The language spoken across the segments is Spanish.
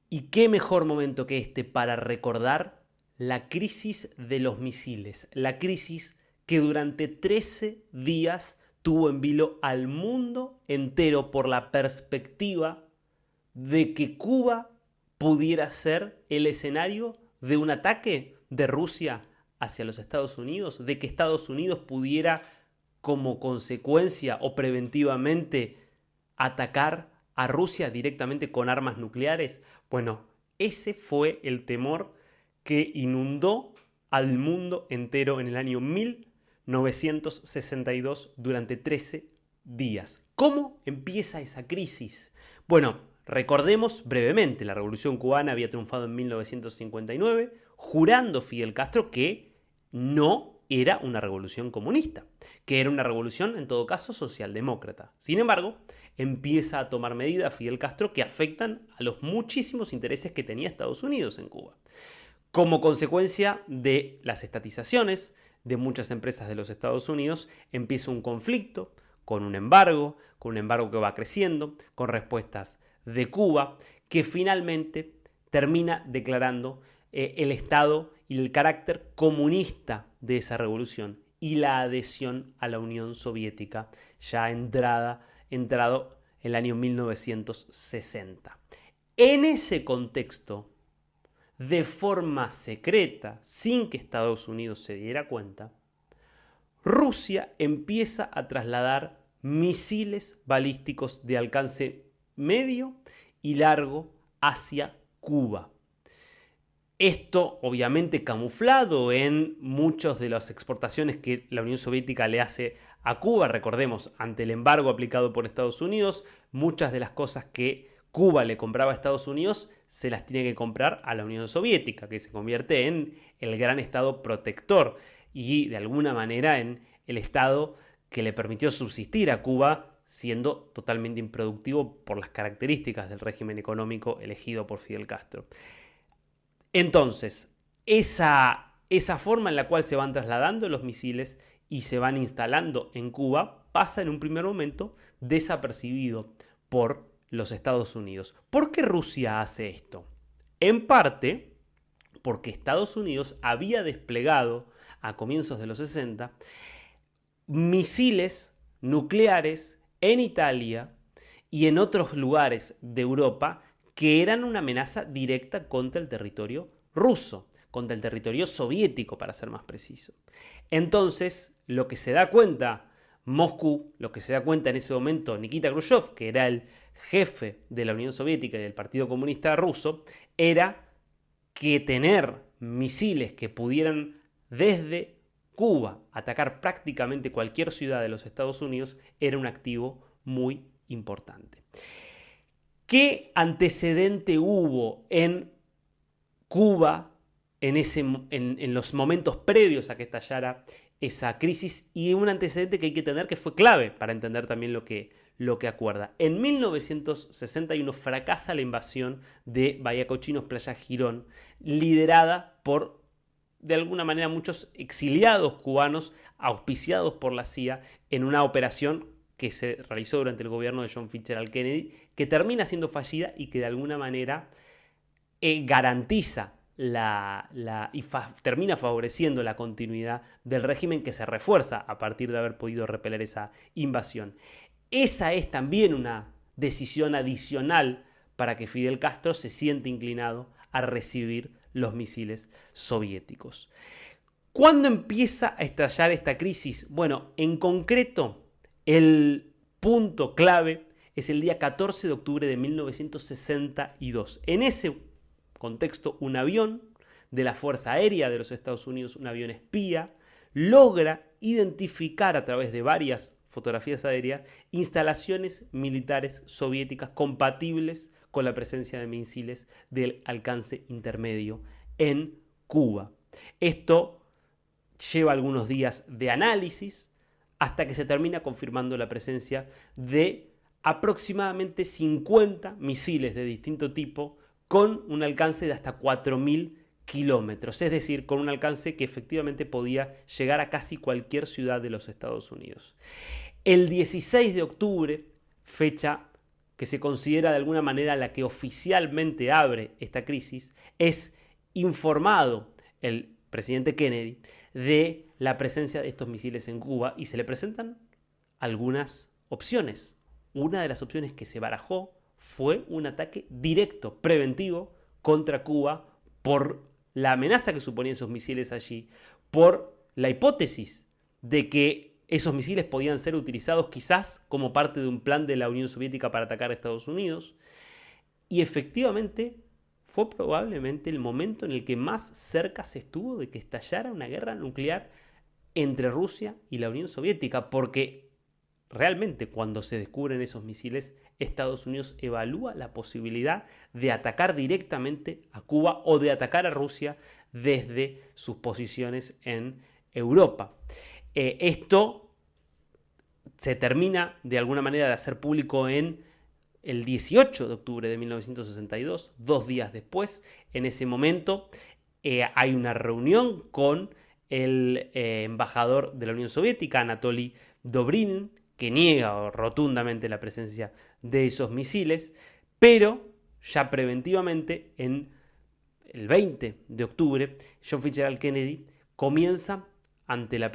Y qué mejor momento que este para recordar la crisis de los misiles, la crisis que durante 13 días tuvo en vilo al mundo entero por la perspectiva de que Cuba pudiera ser el escenario de un ataque de Rusia hacia los Estados Unidos, de que Estados Unidos pudiera como consecuencia o preventivamente atacar a Rusia directamente con armas nucleares. Bueno, ese fue el temor que inundó al mundo entero en el año 1962 durante 13 días. ¿Cómo empieza esa crisis? Bueno, recordemos brevemente, la Revolución Cubana había triunfado en 1959, jurando Fidel Castro que no era una revolución comunista, que era una revolución, en todo caso, socialdemócrata. Sin embargo, empieza a tomar medidas Fidel Castro que afectan a los muchísimos intereses que tenía Estados Unidos en Cuba. Como consecuencia de las estatizaciones de muchas empresas de los Estados Unidos, empieza un conflicto con un embargo que va creciendo, con respuestas de Cuba, que finalmente termina declarando el estado y el carácter comunista de esa revolución y la adhesión a la Unión Soviética ya entrado el año 1960. En ese contexto, de forma secreta, sin que Estados Unidos se diera cuenta, Rusia empieza a trasladar misiles balísticos de alcance medio y largo hacia Cuba. Esto obviamente camuflado en muchas de las exportaciones que la Unión Soviética le hace a Cuba. Recordemos, ante el embargo aplicado por Estados Unidos, muchas de las cosas que Cuba le compraba a Estados Unidos se las tiene que comprar a la Unión Soviética, que se convierte en el gran estado protector y de alguna manera en el estado que le permitió subsistir a Cuba, siendo totalmente improductivo por las características del régimen económico elegido por Fidel Castro. Entonces, esa forma en la cual se van trasladando los misiles y se van instalando en Cuba pasa en un primer momento desapercibido por los Estados Unidos. ¿Por qué Rusia hace esto? En parte porque Estados Unidos había desplegado a comienzos de los 60 misiles nucleares en Italia y en otros lugares de Europa que eran una amenaza directa contra el territorio ruso, contra el territorio soviético, para ser más preciso. Entonces, lo que se da cuenta Moscú, lo que se da cuenta en ese momento Nikita Khrushchev, que era el jefe de la Unión Soviética y del Partido Comunista Ruso, era que tener misiles que pudieran desde Cuba atacar prácticamente cualquier ciudad de los Estados Unidos era un activo muy importante. ¿Qué antecedente hubo en Cuba en los momentos previos a que estallara esa crisis? Y un antecedente que hay que tener que fue clave para entender también lo que acuerda. En 1961 fracasa la invasión de Bahía Cochinos, Playa Girón, liderada por, de alguna manera, muchos exiliados cubanos auspiciados por la CIA en una operación que se realizó durante el gobierno de John Fitzgerald Kennedy, que termina siendo fallida y que de alguna manera garantiza termina favoreciendo la continuidad del régimen, que se refuerza a partir de haber podido repeler esa invasión. Esa es también una decisión adicional para que Fidel Castro se siente inclinado a recibir los misiles soviéticos. ¿Cuándo empieza a estallar esta crisis? Bueno, en concreto, el punto clave es el día 14 de octubre de 1962. En ese contexto, un avión de la Fuerza Aérea de los Estados Unidos, un avión espía, logra identificar a través de varias fotografías aéreas instalaciones militares soviéticas compatibles con la presencia de misiles del alcance intermedio en Cuba. Esto lleva algunos días de análisis hasta que se termina confirmando la presencia de aproximadamente 50 misiles de distinto tipo con un alcance de hasta 4.000 kilómetros, es decir, con un alcance que efectivamente podía llegar a casi cualquier ciudad de los Estados Unidos. El 16 de octubre, fecha que se considera de alguna manera la que oficialmente abre esta crisis, es informado el presidente Kennedy de la presencia de estos misiles en Cuba y se le presentan algunas opciones. Una de las opciones que se barajó fue un ataque directo, preventivo, contra Cuba por la amenaza que suponían esos misiles allí, por la hipótesis de que esos misiles podían ser utilizados quizás como parte de un plan de la Unión Soviética para atacar a Estados Unidos. Y efectivamente fue probablemente el momento en el que más cerca se estuvo de que estallara una guerra nuclear entre Rusia y la Unión Soviética, porque realmente cuando se descubren esos misiles, Estados Unidos evalúa la posibilidad de atacar directamente a Cuba o de atacar a Rusia desde sus posiciones en Europa. Esto se termina de alguna manera de hacer público en el 18 de octubre de 1962, 2 días después. En ese momento hay una reunión con el embajador de la Unión Soviética, Anatoly Dobrynin, que niega rotundamente la presencia de esos misiles, pero ya preventivamente, en el 20 de octubre, John Fitzgerald Kennedy comienza, ante la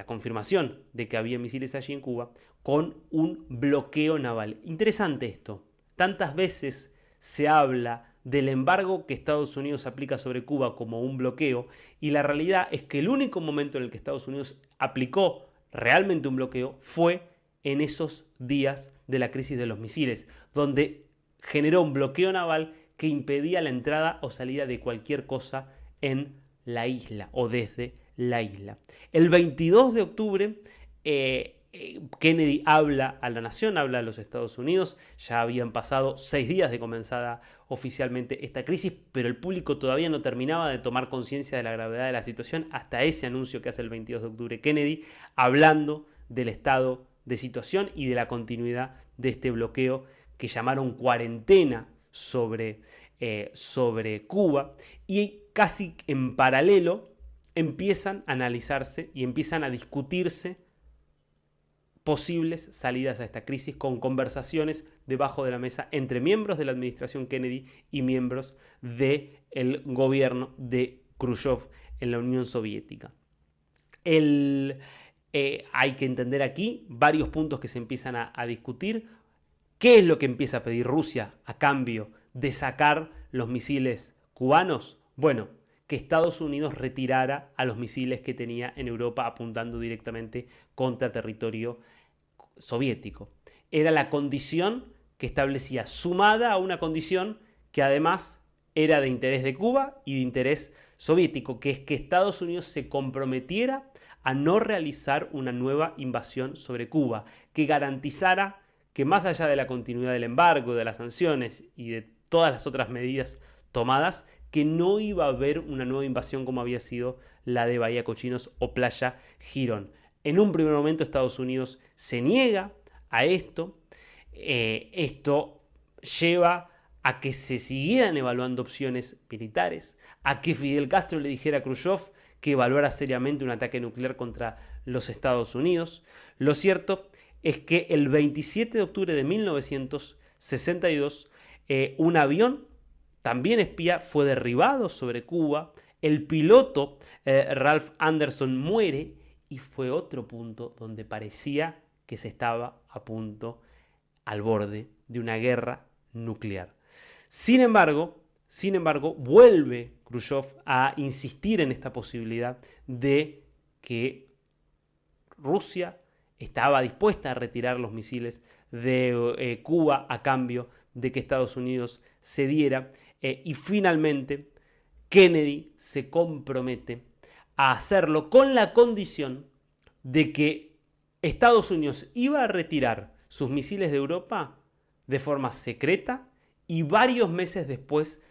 confirmación de que había misiles allí en Cuba, con un bloqueo naval. Interesante esto. Tantas veces se habla del embargo que Estados Unidos aplica sobre Cuba como un bloqueo, y la realidad es que el único momento en el que Estados Unidos aplicó realmente un bloqueo fue en esos días de la crisis de los misiles, donde generó un bloqueo naval que impedía la entrada o salida de cualquier cosa en la isla o desde la isla. El 22 de octubre Kennedy habla a la nación, habla a los Estados Unidos. Ya habían pasado 6 días de comenzada oficialmente esta crisis, pero el público todavía no terminaba de tomar conciencia de la gravedad de la situación hasta ese anuncio que hace el 22 de octubre Kennedy, hablando del estado de situación y de la continuidad de este bloqueo que llamaron cuarentena sobre Cuba, y casi en paralelo empiezan a analizarse y empiezan a discutirse posibles salidas a esta crisis, con conversaciones debajo de la mesa entre miembros de la administración Kennedy y miembros del gobierno de Khrushchev en la Unión Soviética. Hay que entender aquí varios puntos que se empiezan a discutir. ¿Qué es lo que empieza a pedir Rusia a cambio de sacar los misiles cubanos? Bueno, que Estados Unidos retirara a los misiles que tenía en Europa apuntando directamente contra territorio soviético. Era la condición que establecía, sumada a una condición que además era de interés de Cuba y de interés soviético, que es que Estados Unidos se comprometiera a no realizar una nueva invasión sobre Cuba, que garantizara que más allá de la continuidad del embargo, de las sanciones y de todas las otras medidas tomadas, que no iba a haber una nueva invasión como había sido la de Bahía Cochinos o Playa Girón. En un primer momento Estados Unidos se niega a esto. Esto lleva a que se siguieran evaluando opciones militares, a que Fidel Castro le dijera a Khrushchev que evaluara seriamente un ataque nuclear contra los Estados Unidos. Lo cierto es que el 27 de octubre de 1962 un avión, también espía, fue derribado sobre Cuba. El piloto Ralph Anderson muere, y fue otro punto donde parecía que se estaba a punto, al borde de una guerra nuclear. Sin embargo, vuelve Khrushchev a insistir en esta posibilidad de que Rusia estaba dispuesta a retirar los misiles de Cuba a cambio de que Estados Unidos cediera, y finalmente Kennedy se compromete a hacerlo con la condición de que Estados Unidos iba a retirar sus misiles de Europa de forma secreta y varios meses después